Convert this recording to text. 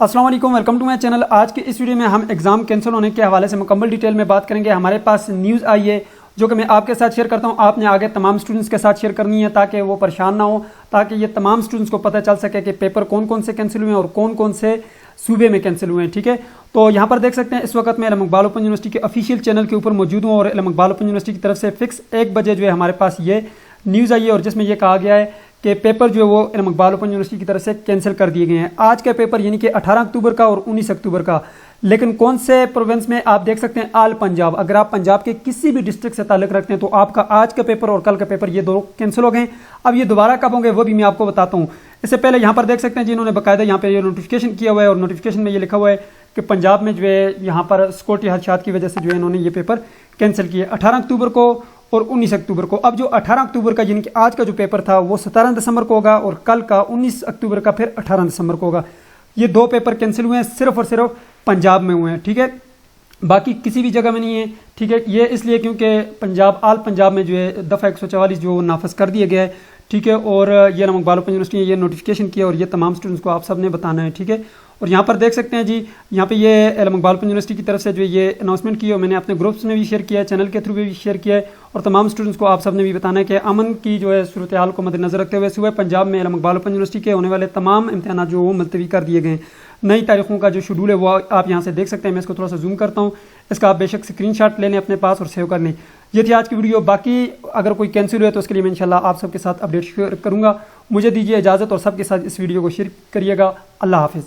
अस्सलाम वालेकुम, welcome to my channel. आज की इस वीडियो में हम एग्ज़ाम कैंसिल होने के हवाले से मुकम्मल डिटेल में बात करेंगे। हमारे पास न्यूज़ आई है जो कि मैं आपके साथ शेयर करता हूं। आपने आगे तमाम स्टूडेंट्स के साथ शेयर करनी है ताकि वो परेशान ना हो, ताकि ये तमाम स्टूडेंट्स को पता चल सके कि पेपर कौन कौन से कैंसिल हुए हैं और कौन कौन से सूबे में कैंसिल हुए हैं। ठीक है, तो यहाँ पर देख सकते हैं इस वक्त मैं इल्म इकबाल ओपन यूनिवर्सिटी के ऑफिशियल चैनल के ऊपर मौजूद हूँ और इल्म इकबाल ओपन यूनिवर्सिटी की तरफ से फिक्स 1 बजे जो है हमारे पास ये न्यूज़ आई है और जिसमें यह कहा गया है कि पेपर जो है वो इल्म इकबाल ओपन यूनिवर्सिटी की तरफ से कैंसिल कर दिए गए हैं। आज का पेपर यानी कि 18 अक्टूबर का और 19 अक्टूबर का, लेकिन कौन से प्रोविंस में आप देख सकते हैं आल पंजाब। अगर आप पंजाब के किसी भी डिस्ट्रिक्ट से ताल्लुक रखते हैं तो आपका आज का पेपर और कल का पेपर ये दो कैंसिल हो गए। अब ये दोबारा कब होंगे वो भी मैं आपको बताता हूँ। इससे पहले यहाँ पर देख सकते हैं जिन्होंने बाकायदा यहाँ पे ये नोटिफिकेशन किया हुआ है और नोटिफिकेशन में ये लिखा हुआ है कि पंजाब में जो है यहाँ पर सिक्योरिटी हादसात की वजह से जो है इन्होंने ये पेपर कैंसिल किए 18 अक्टूबर को और 19 अक्टूबर को। अब जो 18 अक्टूबर का यानी कि आज का जो पेपर था वो 17 दिसंबर को होगा और कल का 19 अक्टूबर का फिर 18 दिसंबर को होगा। ये दो पेपर कैंसिल हुए हैं, सिर्फ और सिर्फ पंजाब में हुए हैं। ठीक है, बाकी किसी भी जगह में नहीं है। ठीक है, ये इसलिए क्योंकि पंजाब आल पंजाब में जो है दफ़ा 144 जो नाफज कर दिया गया है। ठीक है, और ये इल्म इकबाल ओपन यूनिवर्सिटी ने ये नोटिफिकेशन किया और ये तमाम स्टूडेंट्स को आप सब ने बताना है। ठीक है, और यहाँ पर देख सकते हैं जी, यहाँ पे ये इल्म इकबाल ओपन यूनिवर्सिटी की तरफ से जो ये अनाउंसमेंट की है और मैंने अपने ग्रुप्स में भी शेयर किया है, चैनल के थ्रू भी शेयर किया है और तमाम स्टूडेंट्स को आप सब ने भी बताना है कि अमन की जो है सूरत हाल को मद्देनजर रखते हुए सुबह पंजाब में इल्म इकबाल ओपन यूनिवर्सिटी के होने वाले तमाम इम्तहान जो वो मुलतवी कर दिए गए हैं। नई तारीखों का जो शेड्यूल है वो आप यहाँ से देख सकते हैं। मैं इसको थोड़ा सा जूम करता हूँ, इसका आप बेशक स्क्रीनशॉट ले लें अपने पास और सेव कर लें। ये थी आज की वीडियो। बाकी अगर कोई कैंसिल हुए तो उसके लिए मैं इंशाल्लाह आप सबके साथ अपडेट शेयर करूँगा। मुझे दीजिए इजाज़त और सबके साथ इस वीडियो को शेयर करिएगा। अल्लाह हाफिज़।